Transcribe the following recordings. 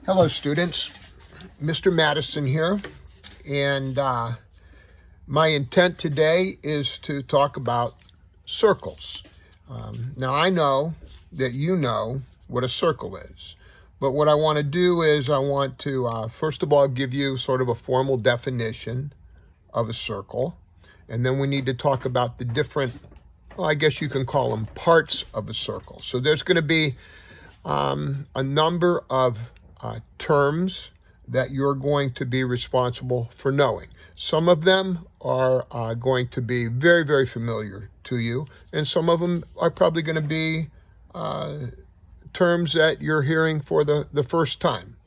Hello, students. Mr. Madison here, and my intent today is to talk about circles. Now, I know that you know what a circle is, but what I want to do is I want to, first of all, give you sort of a formal definition of a circle, and then we need to talk about the different, well, I guess you can call them parts of a circle. So there's going to be a number of terms that you're going to be responsible for knowing. Some of them are going to be very, very familiar to you, and some of them are probably going to be terms that you're hearing for the first time.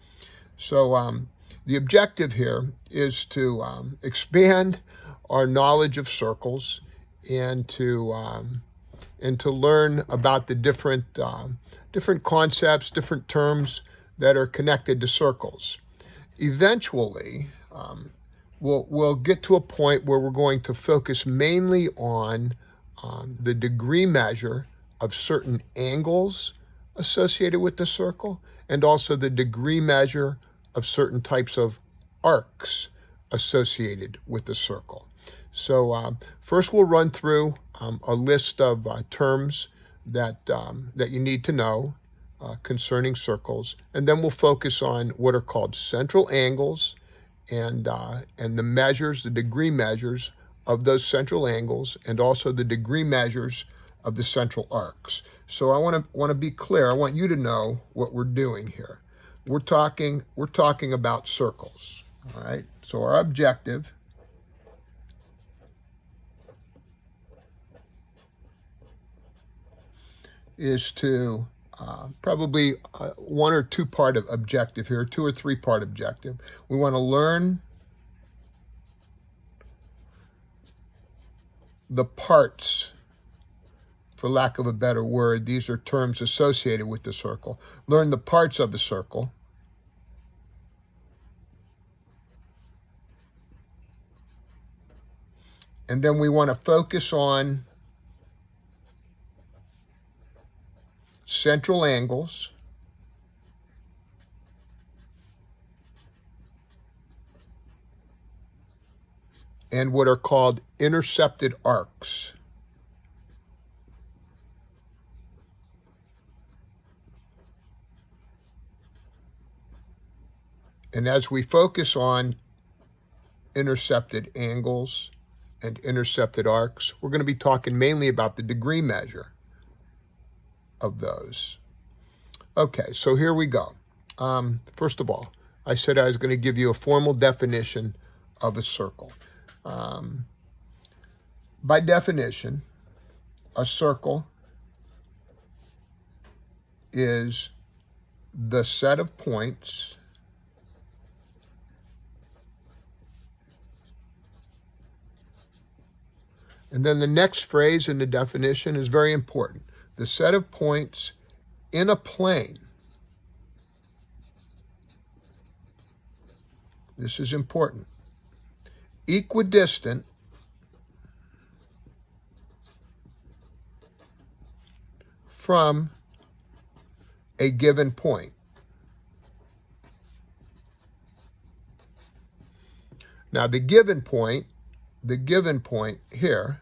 So the objective here is to expand our knowledge of circles and to learn about the different concepts, different terms that are connected to circles. Eventually, we'll get to a point where we're going to focus mainly on the degree measure of certain angles associated with the circle, and also the degree measure of certain types of arcs associated with the circle. So first we'll run through a list of terms that you need to know concerning circles, and then we'll focus on what are called central angles and the measures, the degree measures of those central angles, and also the degree measures of the central arcs. So I want to be clear. I want you to know what we're doing here. We're talking about circles. All right. So our objective is to probably one or two part of objective here, 2 or 3 part objective. We want to learn the parts, for lack of a better word. These are terms associated with the circle. Learn the parts of the circle. And then we want to focus on central angles, and what are called intercepted arcs. And as we focus on intercepted angles and intercepted arcs, we're going to be talking mainly about the degree measure of those. Okay, so here we go. First of all, I said I was going to give you a formal definition of a circle. By definition, a circle is the set of points and then the next phrase in the definition is very important. The set of points in a plane. This is important. Equidistant from a given point. Now the given point here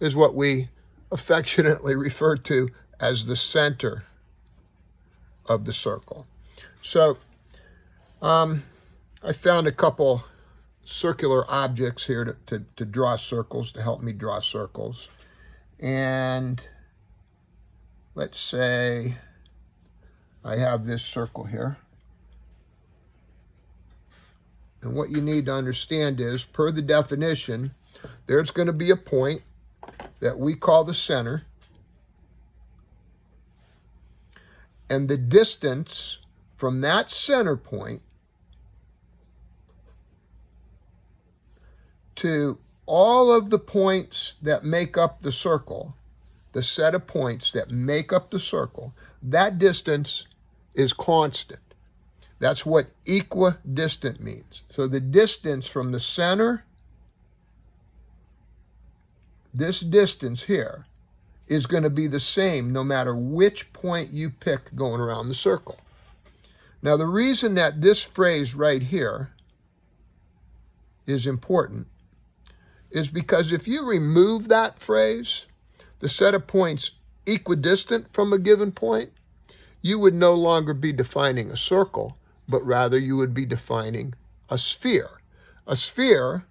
is what we affectionately refer to as the center of the circle. So I found a couple circular objects here to draw circles, to help me draw circles. And let's say I have this circle here. And what you need to understand is, per the definition, there's going to be a point that we call the center, and the distance from that center point to all of the points that make up the circle, the set of points that make up the circle, that distance is constant. That's what equidistant means. So the distance from the center, this distance here, is going to be the same no matter which point you pick going around the circle. Now, the reason that this phrase right here is important is because if you remove that phrase, the set of points equidistant from a given point, you would no longer be defining a circle, but rather you would be defining a sphere. A sphere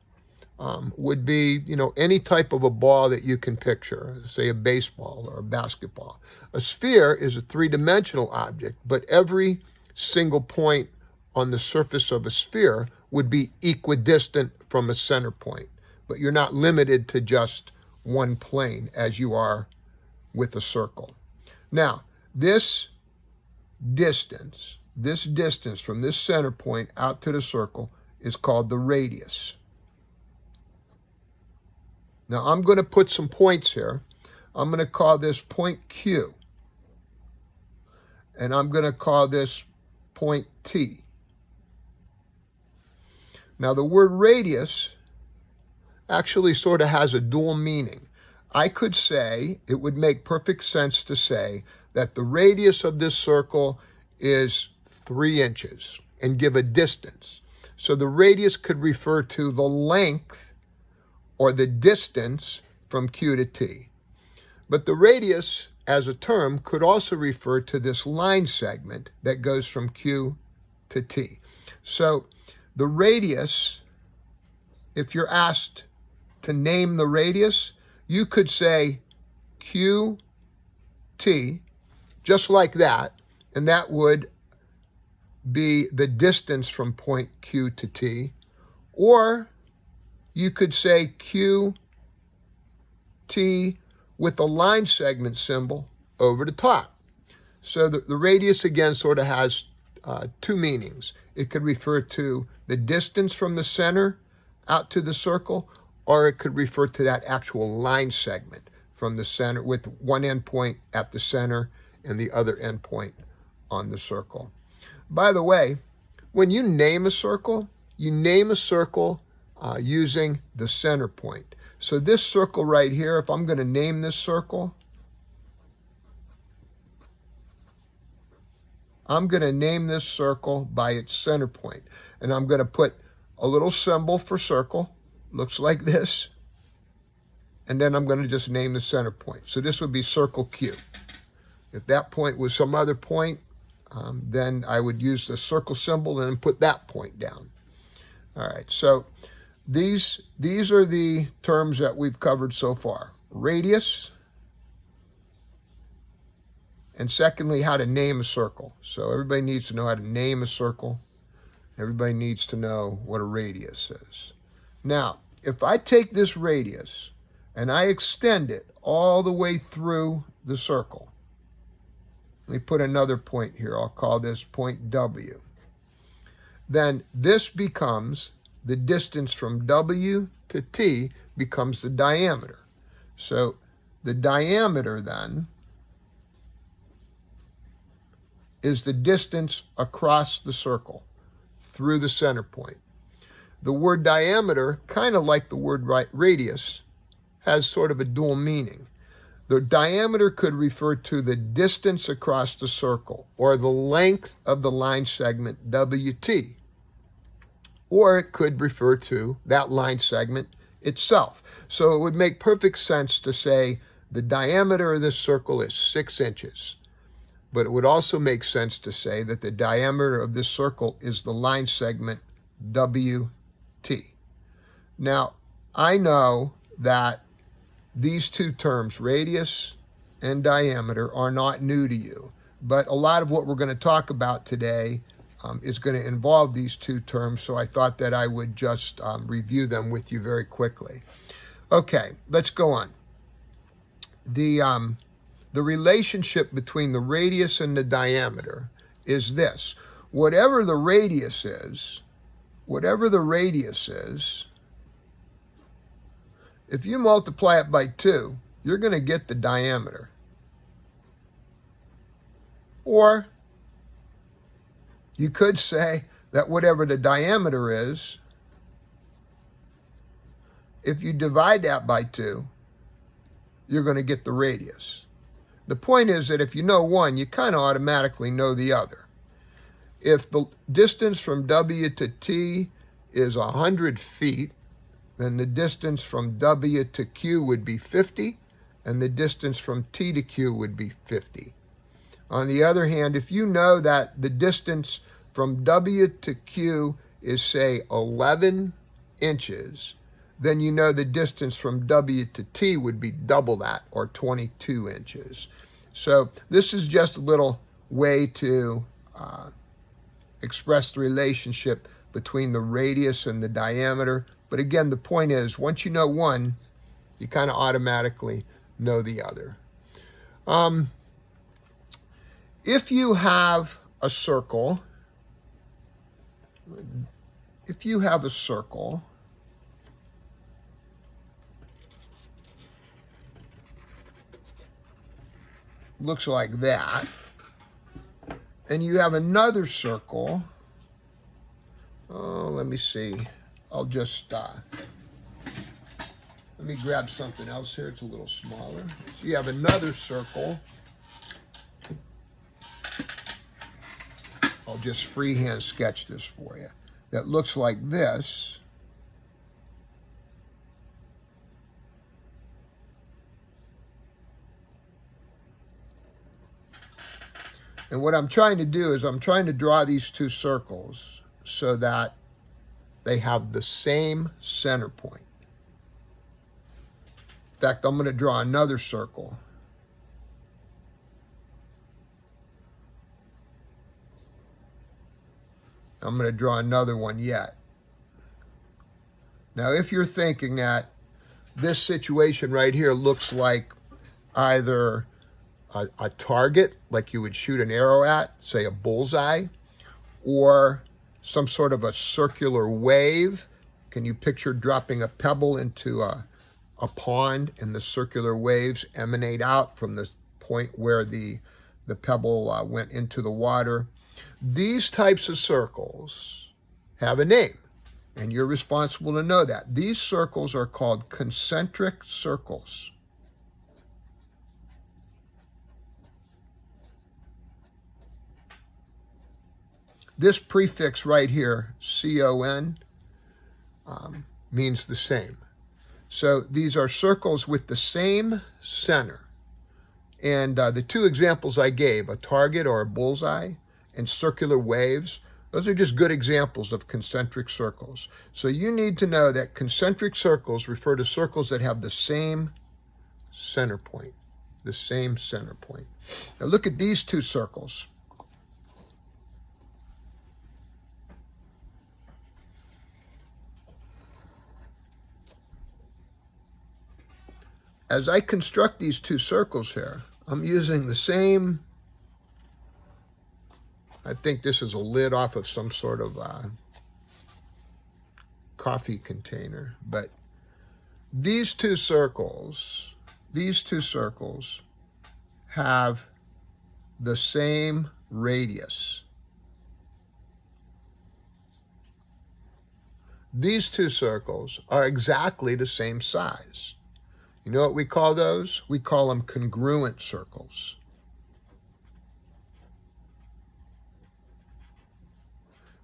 would be, any type of a ball that you can picture, say a baseball or a basketball. A sphere is a three-dimensional object, but every single point on the surface of a sphere would be equidistant from a center point. But you're not limited to just one plane as you are with a circle. Now, this distance from this center point out to the circle is called the radius. Now, I'm going to put some points here. I'm going to call this point Q. And I'm going to call this point T. Now, the word radius actually sort of has a dual meaning. I could say, it would make perfect sense to say that the radius of this circle is 3 inches and give a distance. So the radius could refer to the length or the distance from Q to T. But the radius as a term could also refer to this line segment that goes from Q to T. So the radius, if you're asked to name the radius, you could say QT, just like that, and that would be the distance from point Q to T. Or you could say QT with the line segment symbol over the top. So the radius, again, sort of has 2 meanings. It could refer to the distance from the center out to the circle, or it could refer to that actual line segment from the center with one endpoint at the center and the other endpoint on the circle. By the way, when you name a circle, you name a circle using the center point. So this circle right here, if I'm going to name this circle, I'm going to name this circle by its center point. And I'm going to put a little symbol for circle, looks like this. And then I'm going to just name the center point. So this would be circle Q. If that point was some other point, then I would use the circle symbol and put that point down. All right, so these are the terms that we've covered so far. Radius, and secondly, how to name a circle. So everybody needs to know how to name a circle. Everybody needs to know what a radius is. Now, if I take this radius and I extend it all the way through the circle, let me put another point here. I'll call this point W. Then this becomes the distance from W to T becomes the diameter. So the diameter then is the distance across the circle through the center point. The word diameter, kind of like the word radius, has sort of a dual meaning. The diameter could refer to the distance across the circle or the length of the line segment WT. Or it could refer to that line segment itself. So it would make perfect sense to say the diameter of this circle is 6 inches. But it would also make sense to say that the diameter of this circle is the line segment WT. Now, I know that these two terms, radius and diameter, are not new to you, but a lot of what we're going to talk about today is going to involve these two terms, so I thought that I would just review them with you very quickly. Okay, let's go on. The relationship between the radius and the diameter is this. Whatever the radius is, if you multiply it by 2, you're going to get the diameter. Or you could say that whatever the diameter is, if you divide that by 2, you're going to get the radius. The point is that if you know one, you kind of automatically know the other. if the distance from W to T is 100 feet, then the distance from W to Q would be 50, and the distance from T to Q would be 50. On the other hand, if you know that the distance from W to Q is, say, 11 inches, then you know the distance from W to T would be double that, or 22 inches. So this is just a little way to express the relationship between the radius and the diameter. But again, the point is, once you know one, you kind of automatically know the other. If you have a circle, looks like that, and you have another circle, let me see, I'll just, let me grab something else here, it's a little smaller. So you have another circle, I'll just freehand sketch this for you, that looks like this. And what I'm trying to do is I'm trying to draw these two circles so that they have the same center point. In fact, I'm going to draw another circle. I'm going to draw another one yet. Now, if you're thinking that this situation right here looks like either a target, like you would shoot an arrow at, say a bullseye, or some sort of a circular wave. Can you picture dropping a pebble into a pond and the circular waves emanate out from the point where the pebble went into the water? These types of circles have a name, and you're responsible to know that. These circles are called concentric circles. This prefix right here, C-O-N, means the same. So these are circles with the same center. And the two examples I gave, a target or a bullseye, and circular waves, those are just good examples of concentric circles. So you need to know that concentric circles refer to circles that have the same center point, the same center point. Now look at these two circles. As I construct these two circles here, I'm using the same, I think this is a lid off of some sort of coffee container, but these two circles have the same radius. These two circles are exactly the same size. You know what we call those? We call them congruent circles.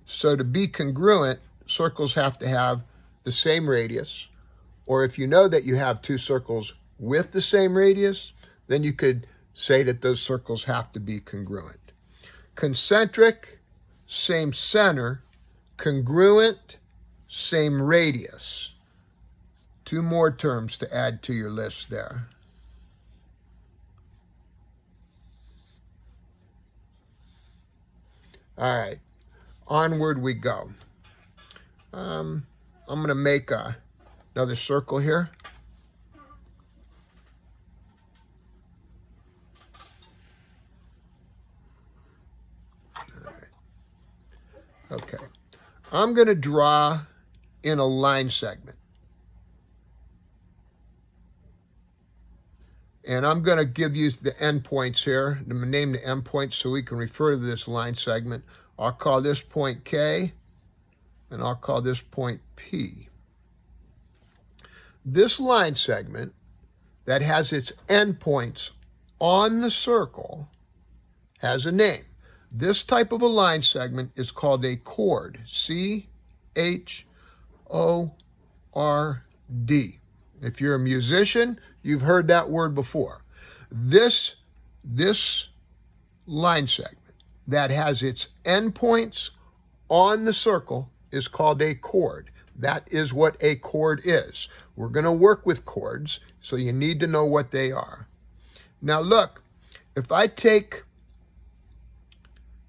So to be congruent, circles have to have the same radius, or if you know that you have two circles with the same radius, then you could say that those circles have to be congruent. Concentric, same center. Congruent, same radius. Two more terms to add to your list there. All right, onward we go. I'm going to make another circle here. All right. Okay, I'm going to draw in a line segment. And I'm going to give you the endpoints here. I'm going to name the endpoints so we can refer to this line segment. I'll call this point K, and I'll call this point P. This line segment that has its endpoints on the circle has a name. This type of a line segment is called a chord, C-H-O-R-D. If you're a musician, you've heard that word before. This line segment that has its endpoints on the circle is called a chord. That is what a chord is. We're going to work with chords, so you need to know what they are. Now look, if I take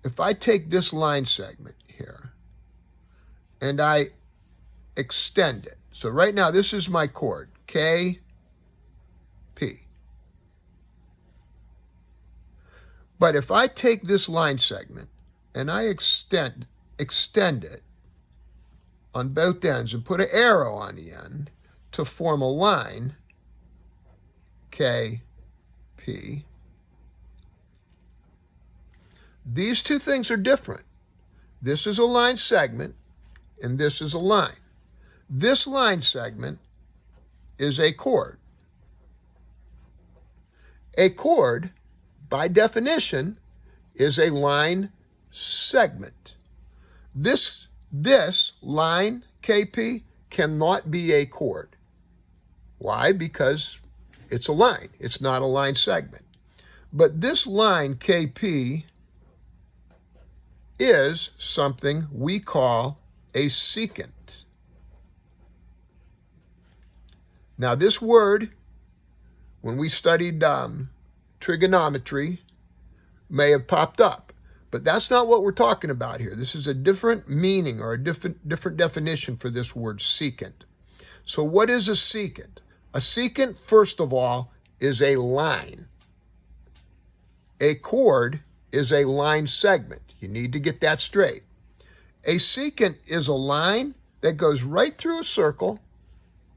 this line segment here and I extend it. So right now this is my chord, K, P. But if I take this line segment and I extend it on both ends and put an arrow on the end to form a line, K, P, these two things are different. This is a line segment and this is a line. This line segment is a chord. A chord, by definition, is a line segment. This line, KP, cannot be a chord. Why? Because it's a line. It's not a line segment. But this line, KP, is something we call a secant. Now this word, when we studied trigonometry, may have popped up, but that's not what we're talking about here. This is a different meaning or a different definition for this word secant. So what is a secant? A secant, first of all, is a line. A chord is a line segment. You need to get that straight. A secant is a line that goes right through a circle,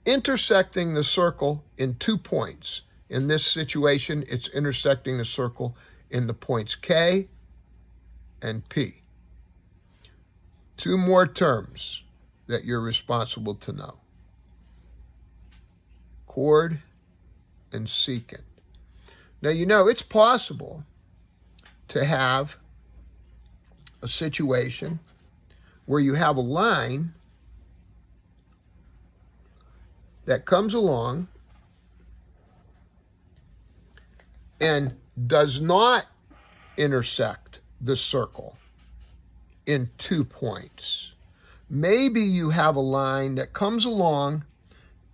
intersecting the circle in 2 points. In this situation, it's intersecting the circle in the points K and P. 2 more terms that you're responsible to know. Chord and secant. Now, you know, it's possible to have a situation where you have a line that comes along and does not intersect the circle in 2 points. Maybe you have a line that comes along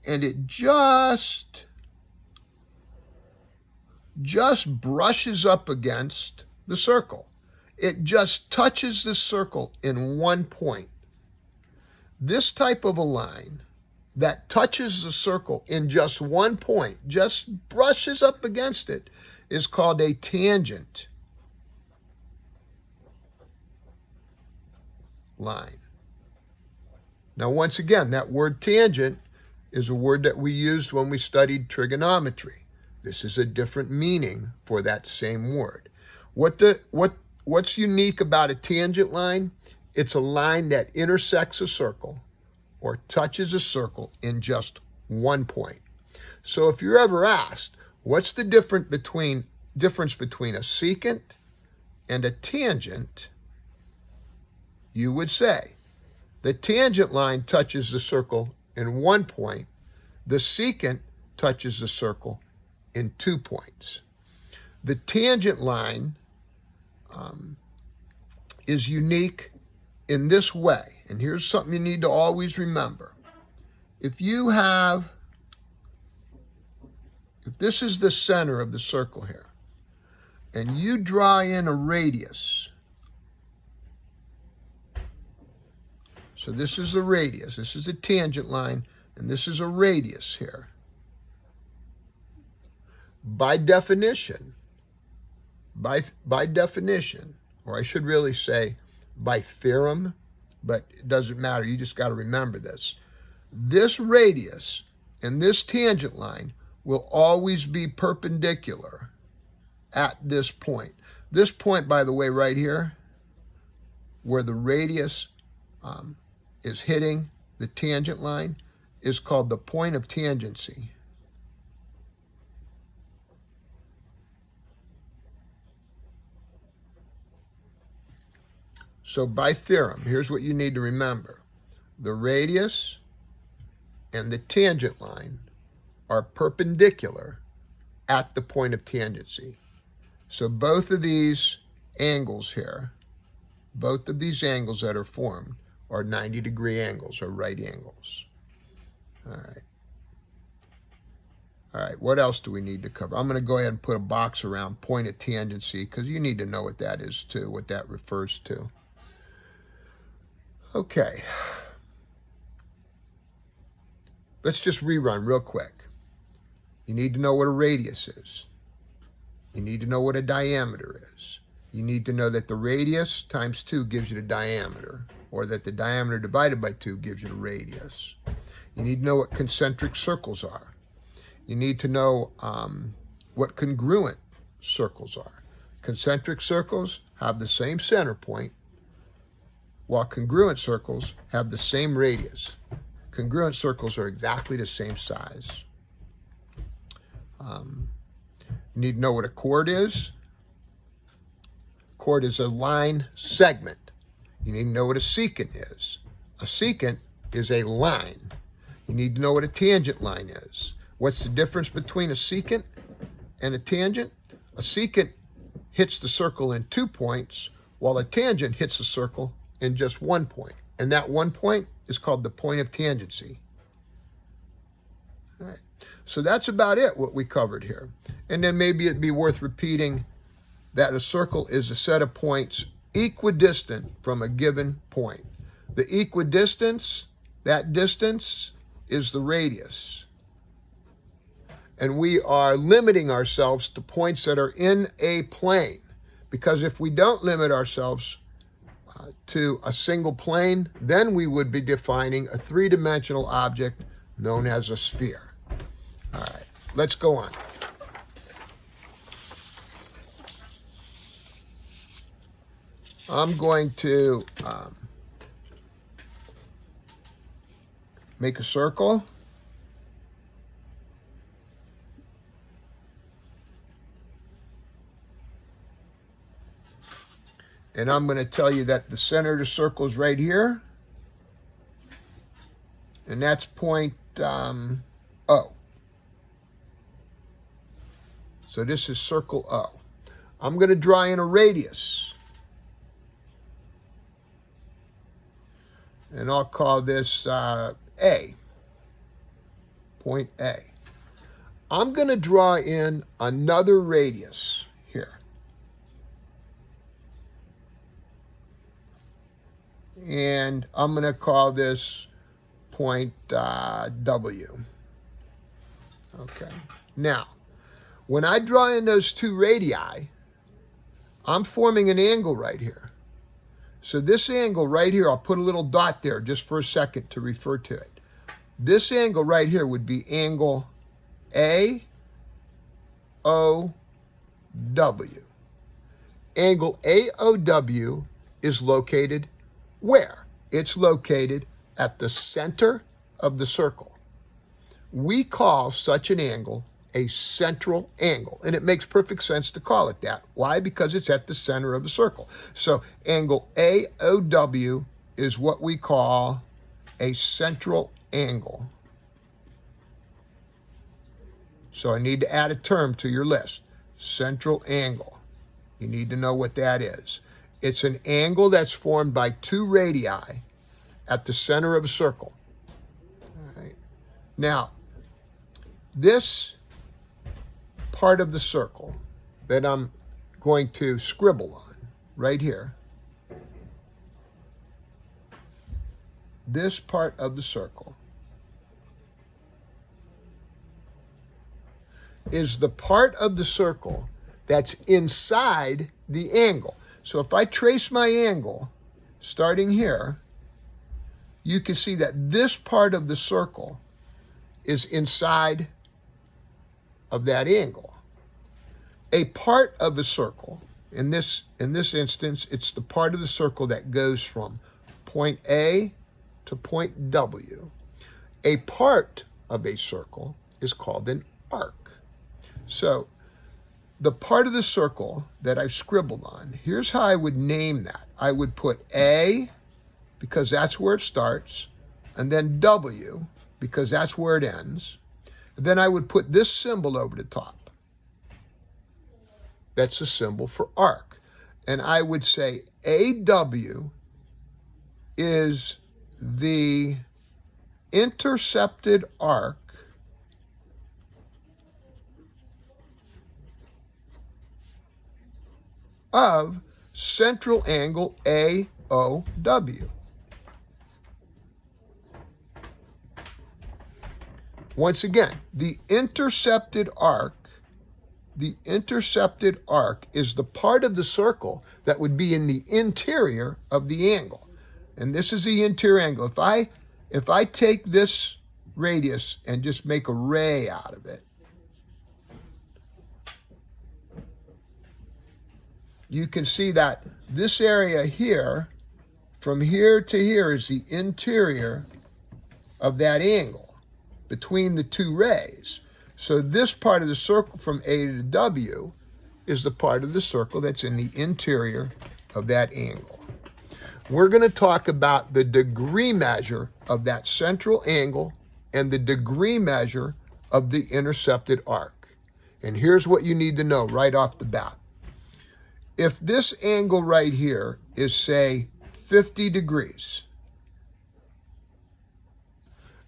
and it just brushes up against the circle. It just touches the circle in 1 point. This type of a line that touches the circle in just 1 point, just brushes up against it, is called a tangent line. Now, once again, that word tangent is a word that we used when we studied trigonometry. This is a different meaning for that same word. What's unique about a tangent line? It's a line that intersects a circle or touches a circle in just 1 point. So if you're ever asked, what's the difference between a secant and a tangent, you would say the tangent line touches the circle in 1 point, the secant touches the circle in 2 points. The tangent line is unique in this way, and here's something you need to always remember. If this is the center of the circle here, and you draw in a radius, so this is the radius, this is a tangent line, and this is a radius here. By definition, or I should really say by theorem, but it doesn't matter, you just got to remember this. This radius and this tangent line will always be perpendicular at this point. This point, by the way, right here, where the radius is hitting the tangent line, is called the point of tangency. So by theorem, here's what you need to remember. The radius and the tangent line are perpendicular at the point of tangency. So both of these angles here, both of these angles that are formed are 90-degree angles, or right angles. All right. All right, what else do we need to cover? I'm going to go ahead and put a box around point of tangency because you need to know what that is too, what that refers to. Okay. Let's just rerun real quick. You need to know what a radius is. You need to know what a diameter is. You need to know that the radius times 2 gives you the diameter, or that the diameter divided by 2 gives you the radius. You need to know what concentric circles are. You need to know what congruent circles are. Concentric circles have the same center point, while congruent circles have the same radius. Congruent circles are exactly the same size. You need to know what a chord is. Chord is a line segment. You need to know what a secant is. A secant is a line. You need to know what a tangent line is. What's the difference between a secant and a tangent? A secant hits the circle in 2 points, while a tangent hits the circle in just 1 point. And that 1 point is called the point of tangency. All right. So that's about it, what we covered here. And then maybe it'd be worth repeating that a circle is a set of points equidistant from a given point. The equidistance, that distance, is the radius. And we are limiting ourselves to points that are in a plane. Because if we don't limit ourselves to a single plane, then we would be defining a three-dimensional object known as a sphere. All right, let's go on. I'm going to make a circle. And I'm going to tell you that the center of the circle is right here. And that's point O. So this is circle O. I'm going to draw in a radius. And I'll call this A. Point A. I'm going to draw in another radius here. And I'm going to call this point W. Okay. Now, when I draw in those two radii, I'm forming an angle right here. So this angle right here, I'll put a little dot there just for a second to refer to it. This angle right here would be angle AOW. Angle AOW is located where? It's located at the center of the circle. We call such an angle a central angle, and it makes perfect sense to call it that. Why? Because it's at the center of the circle. So angle AOW is what we call a central angle. So I need to add a term to your list. Central angle. You need to know what that is. It's an angle that's formed by two radii at the center of a circle. All right. Now, this part of the circle that I'm going to scribble on right here, this part of the circle is the part of the circle that's inside the angle. So if I trace my angle starting here, you can see that this part of the circle is inside of that angle. A part of a circle, in this instance, it's the part of the circle that goes from point A to point W. A part of a circle is called an arc. So the part of the circle that I've scribbled on, here's how I would name that. I would put A, because that's where it starts, and then W, because that's where it ends. And then I would put this symbol over the top. That's the symbol for arc. And I would say AW is the intercepted arc of central angle AOW. Once again, the intercepted arc is the part of the circle that would be in the interior of the angle. And this is the interior angle. If I take this radius and just make a ray out of it, you can see that this area here, from here to here, is the interior of that angle between the two rays. So this part of the circle from A to W is the part of the circle that's in the interior of that angle. We're going to talk about the degree measure of that central angle and the degree measure of the intercepted arc. And here's what you need to know right off the bat. If this angle right here is, say, 50 degrees,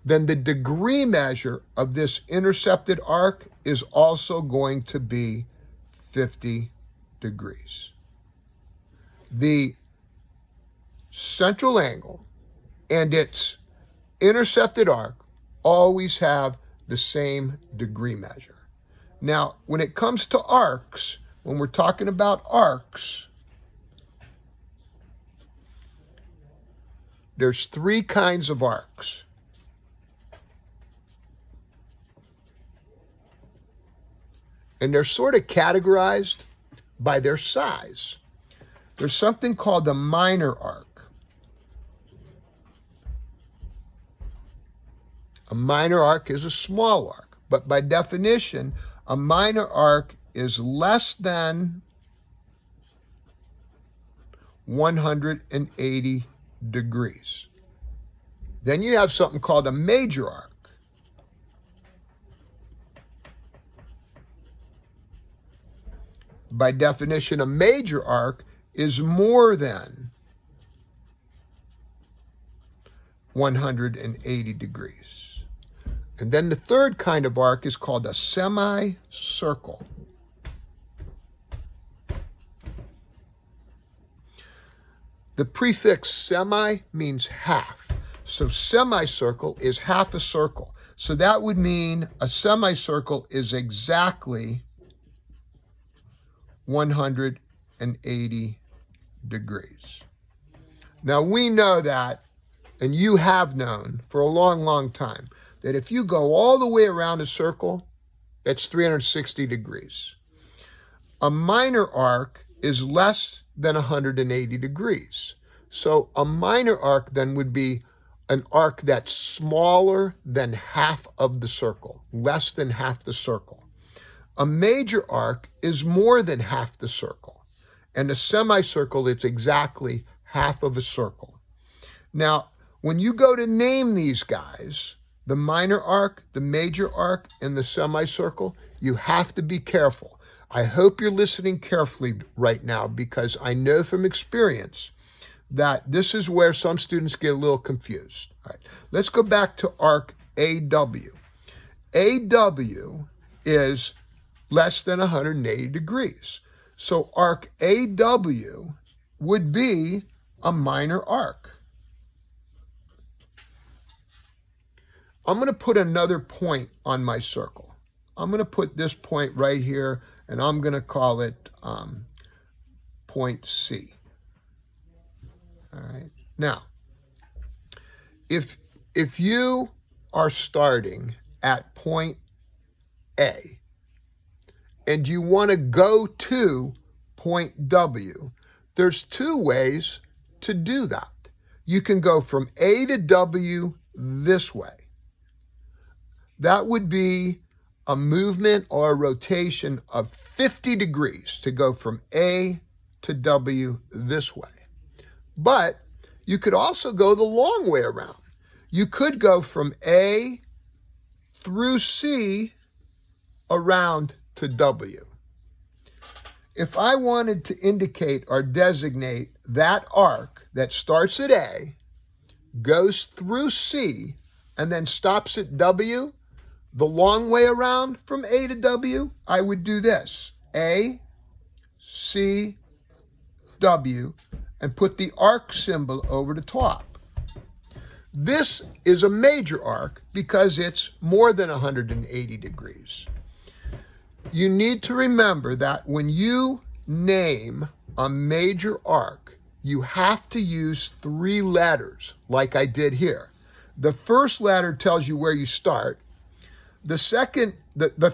then the degree measure of this intercepted arc is also going to be 50 degrees. The central angle and its intercepted arc always have the same degree measure. Now, when it comes to arcs, when we're talking about arcs, there's three kinds of arcs. And they're sort of categorized by their size. There's something called a minor arc. A minor arc is a small arc, but by definition, a minor arc is less than 180 degrees. Then you have something called a major arc. By definition, a major arc is more than 180 degrees. And then the third kind of arc is called a semicircle. The prefix semi means half. So semicircle is half a circle. So that would mean a semicircle is exactly 180 degrees. Now we know that, and you have known for a long, long time, that if you go all the way around a circle, that's 360 degrees. A minor arc is less than 180 degrees. So a minor arc then would be an arc that's smaller than half of the circle, less than half the circle. A major arc is more than half the circle, and a semicircle is exactly half of a circle. Now, when you go to name these guys, the minor arc, the major arc, and the semicircle, you have to be careful. I hope you're listening carefully right now, because I know from experience that this is where some students get a little confused. All right, let's go back to arc AW. AW is less than 180 degrees. So arc AW would be a minor arc. I'm going to put another point on my circle. I'm going to put this point right here, and I'm going to call it point C. All right. Now, if you are starting at point A, and you want to go to point W, there's two ways to do that. You can go from A to W this way. That would be a movement or a rotation of 50 degrees to go from A to W this way. But you could also go the long way around. You could go from A through C around to W. If I wanted to indicate or designate that arc that starts at A, goes through C, and then stops at W, the long way around from A to W, I would do this: A, C, W, and put the arc symbol over the top. This is a major arc because it's more than 180 degrees. You need to remember that when you name a major arc, you have to use 3 letters, like I did here. The first letter tells you where you start. The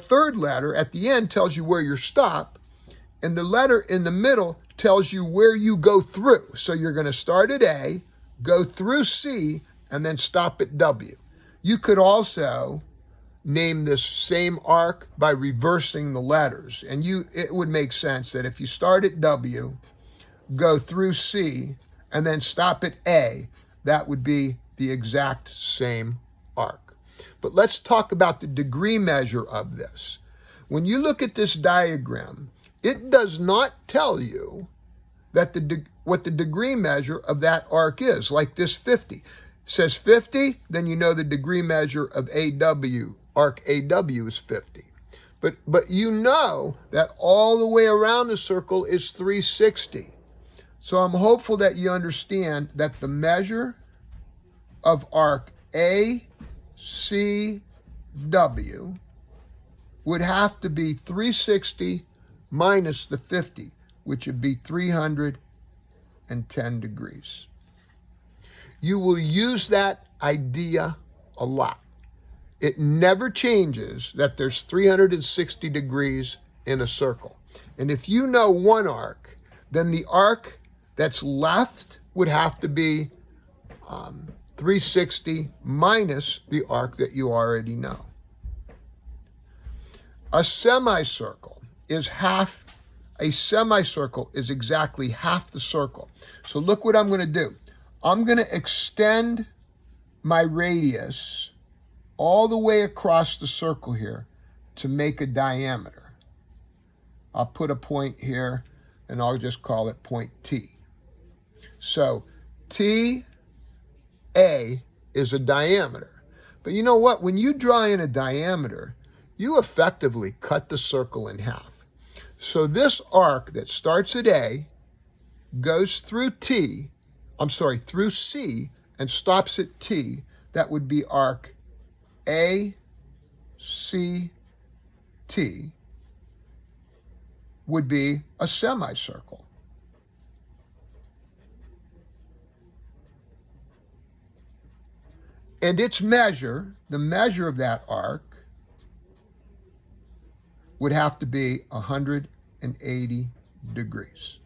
third letter at the end tells you where you stop. And the letter in the middle tells you where you go through. So you're going to start at A, go through C, and then stop at W. You could also name this same arc by reversing the letters. And it would make sense that if you start at W, go through C, and then stop at A, that would be the exact same arc. But let's talk about the degree measure of this. When you look at this diagram, it does not tell you that what the degree measure of that arc is, like this 50. It says 50, then you know the degree measure of AW, arc AW is 50. But you know that all the way around the circle is 360. So I'm hopeful that you understand that the measure of arc ACW would have to be 360 minus the 50, which would be 310 degrees. You will use that idea a lot. It never changes that there's 360 degrees in a circle. And if you know one arc, then the arc that's left would have to be 360 minus the arc that you already know. A semicircle is exactly half the circle. So look what I'm going to do. I'm going to extend my radius all the way across the circle here to make a diameter. I'll put a point here and I'll just call it point T. So TA is a diameter. But you know what? When you draw in a diameter, you effectively cut the circle in half. So this arc that starts at A, goes through C, and stops at T, that would be arc ACT, would be a semicircle. And its measure, the measure of that arc, would have to be 180 degrees.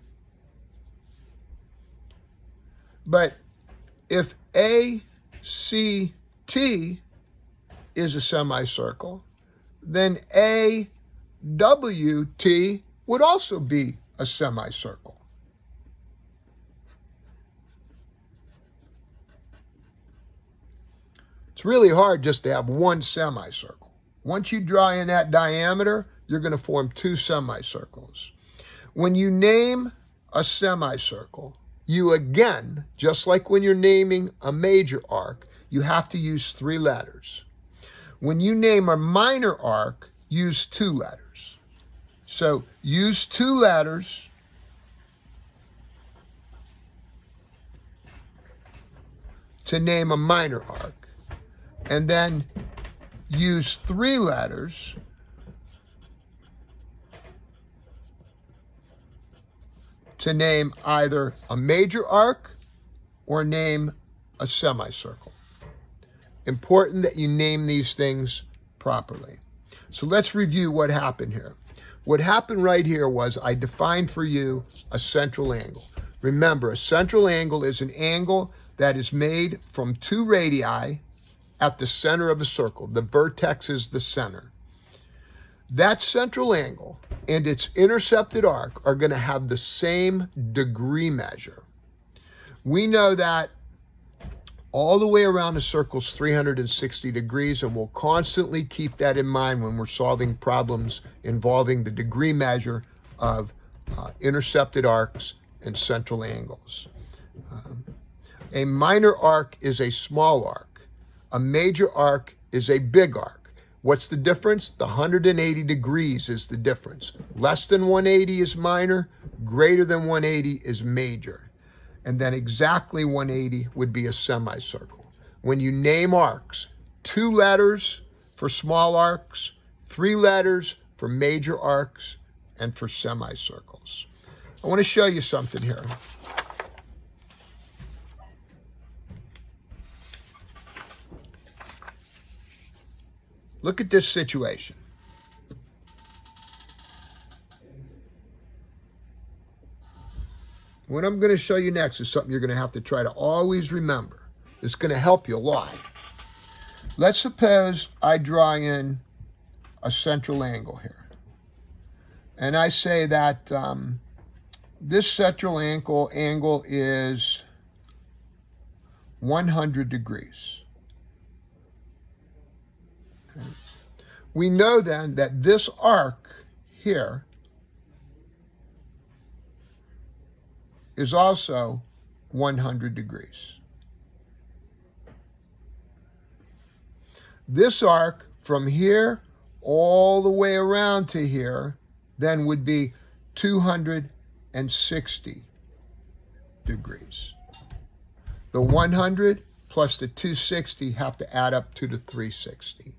But if ACT is a semicircle, then AWT would also be a semicircle. It's really hard just to have one semicircle. Once you draw in that diameter, you're going to form 2 semicircles. When you name a semicircle, you again, just like when you're naming a major arc, you have to use 3 letters. When you name a minor arc, use 2 letters. So use 2 letters to name a minor arc, and then use 3 letters to name either a major arc or name a semicircle. Important that you name these things properly. So let's review what happened here. What happened right here was I defined for you a central angle. Remember, a central angle is an angle that is made from 2 radii at the center of a circle. The vertex is the center. that central angle and its intercepted arc are going to have the same degree measure. We know that all the way around the circle is 360 degrees, and we'll constantly keep that in mind when we're solving problems involving the degree measure of intercepted arcs and central angles. A minor arc is a small arc. A major arc is a big arc. What's the difference? The 180 degrees is the difference. Less than 180 is minor, greater than 180 is major. And then exactly 180 would be a semicircle. When you name arcs, 2 letters for small arcs, 3 letters for major arcs, and for semicircles. I want to show you something here. Look at this situation. What I'm going to show you next is something you're going to have to try to always remember. It's going to help you a lot. Let's suppose I draw in a central angle here. And I say that this central angle is 100 degrees. Okay. We know then that this arc here is also 100 degrees. This arc from here all the way around to here then would be 260 degrees. The 100 plus the 260 have to add up to the 360.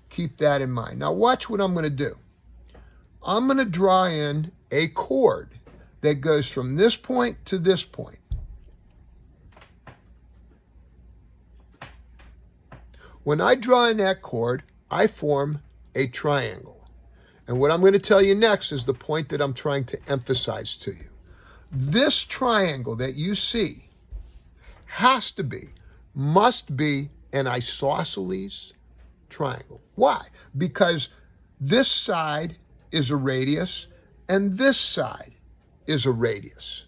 Keep that in mind. Now watch what I'm going to do. I'm going to draw in a chord that goes from this point to this point. When I draw in that chord, I form a triangle. And what I'm going to tell you next is the point that I'm trying to emphasize to you. This triangle that you see must be an isosceles triangle. Why? Because this side is a radius and this side is a radius.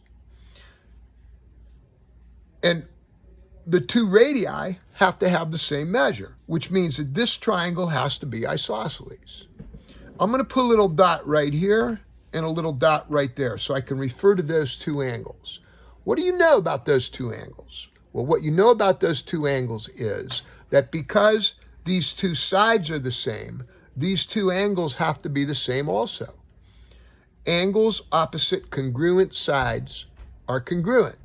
And the 2 radii have to have the same measure, which means that this triangle has to be isosceles. I'm going to put a little dot right here and a little dot right there so I can refer to those 2 angles. What do you know about those 2 angles? Well, what you know about those 2 angles is that because these 2 sides are the same, these 2 angles have to be the same also. Angles opposite congruent sides are congruent.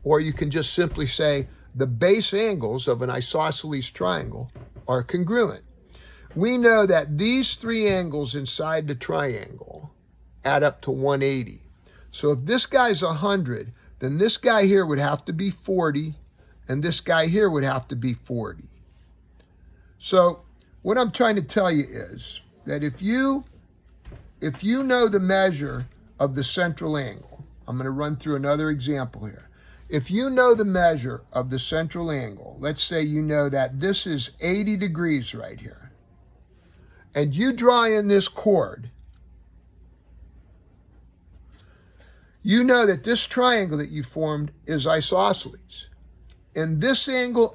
Or you can just simply say the base angles of an isosceles triangle are congruent. We know that these 3 angles inside the triangle add up to 180. So if this guy's 100, then this guy here would have to be 40, and this guy here would have to be 40. So what I'm trying to tell you is that if you know the measure of the central angle, I'm going to run through another example here. If you know the measure of the central angle, let's say you know that this is 80 degrees right here, and you draw in this chord, you know that this triangle that you formed is isosceles. And this angle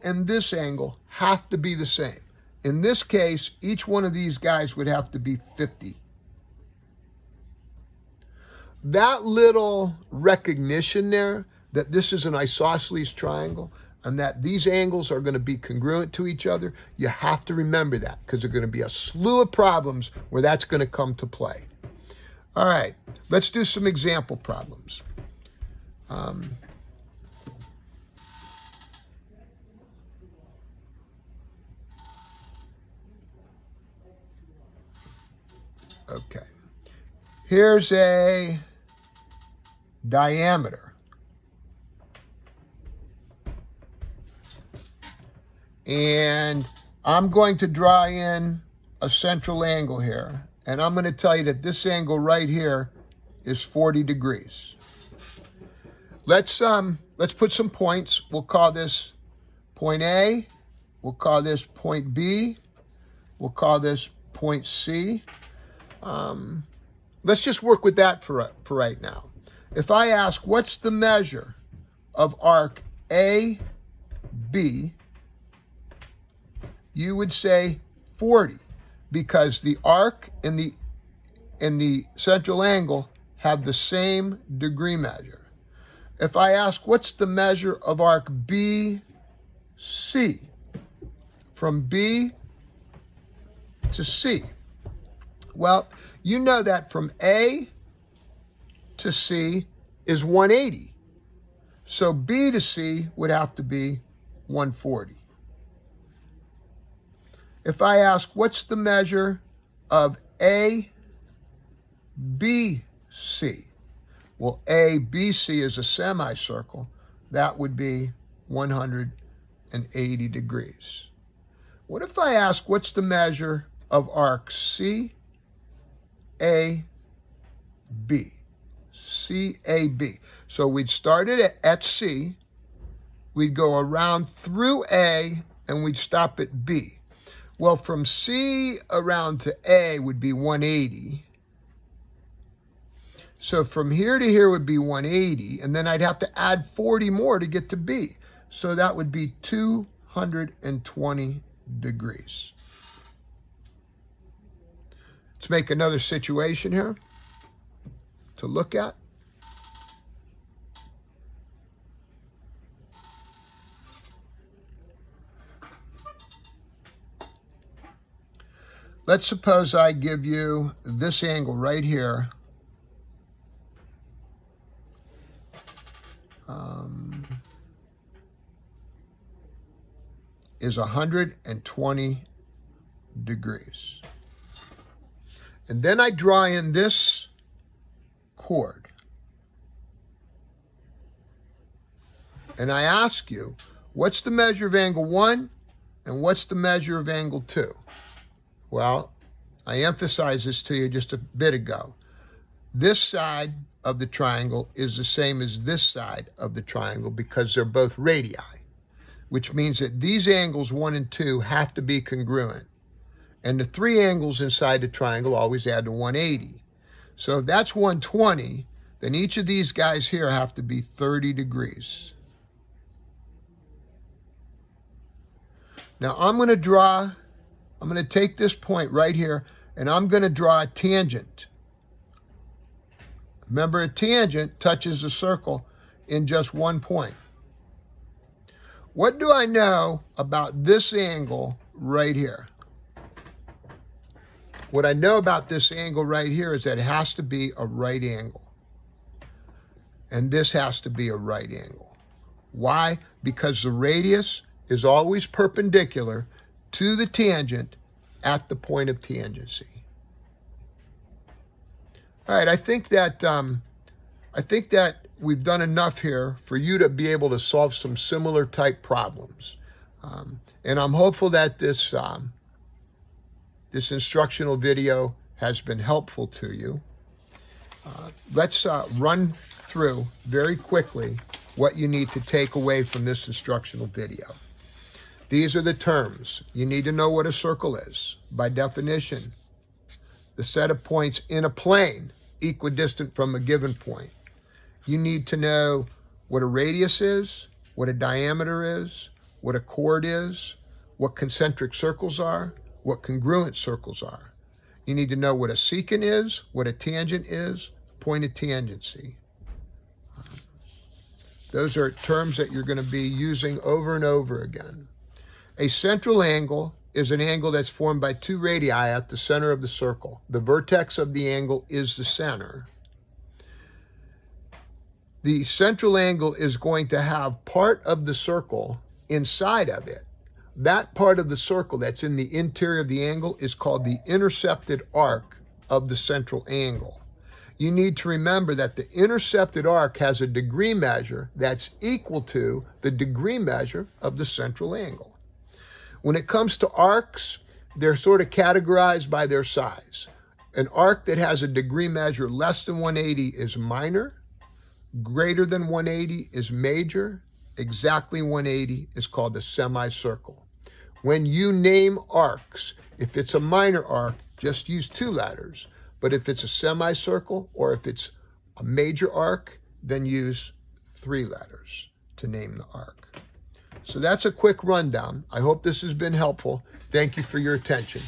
have to be the same. In this case, each one of these guys would have to be 50. That little recognition there that this is an isosceles triangle and that these angles are going to be congruent to each other, you have to remember that because there are going to be a slew of problems where that's going to come to play. All right, let's do some example problems. Okay, here's a diameter. And I'm going to draw in a central angle here. And I'm going to tell you that this angle right here is 40 degrees. Let's put some points. We'll call this point A. We'll call this point B. We'll call this point C. Let's just work with that for right now. If I ask, what's the measure of arc AB, you would say 40, because the arc and the central angle have the same degree measure. If I ask, what's the measure of arc BC, from B to C? Well, you know that from A to C is 180. So B to C would have to be 140. If I ask, what's the measure of ABC? Well, ABC is a semicircle. That would be 180 degrees. What if I ask, what's the measure of arc CAB? CAB. So we'd start it at C, we'd go around through A, and we'd stop at B. Well, from C around to A would be 180. So from here to here would be 180, and then I'd have to add 40 more to get to B. So that would be 220 degrees. Let's make another situation here to look at. Let's suppose I give you this angle right here. Is 120 degrees. And then I draw in this chord. And I ask you, what's the measure of angle 1 and what's the measure of angle 2? Well, I emphasized this to you just a bit ago. This side of the triangle is the same as this side of the triangle because they're both radii, which means that these angles 1 and 2 have to be congruent. And the 3 angles inside the triangle always add to 180. So if that's 120, then each of these guys here have to be 30 degrees. Now I'm going to take this point right here, and I'm going to draw a tangent. Remember, a tangent touches a circle in just one point. What do I know about this angle right here? What I know about this angle right here is that it has to be a right angle. And this has to be a right angle. Why? Because the radius is always perpendicular to the tangent at the point of tangency. All right, I think that we've done enough here for you to be able to solve some similar type problems. And I'm hopeful that this instructional video has been helpful to you. Let's run through very quickly what you need to take away from this instructional video. These are the terms. You need to know what a circle is. By definition, the set of points in a plane equidistant from a given point. You need to know what a radius is, what a diameter is, what a chord is, what concentric circles are, what congruent circles are. You need to know what a secant is, what a tangent is, point of tangency. Those are terms that you're going to be using over and over again. A central angle is an angle that's formed by 2 radii at the center of the circle. The vertex of the angle is the center. The central angle is going to have part of the circle inside of it. That part of the circle that's in the interior of the angle is called the intercepted arc of the central angle. You need to remember that the intercepted arc has a degree measure that's equal to the degree measure of the central angle. When it comes to arcs, they're sort of categorized by their size. An arc that has a degree measure less than 180 is minor, greater than 180 is major, exactly 180 is called a semicircle. When you name arcs, if it's a minor arc, just use 2 letters. But if it's a semicircle or if it's a major arc, then use 3 letters to name the arc. So that's a quick rundown. I hope this has been helpful. Thank you for your attention.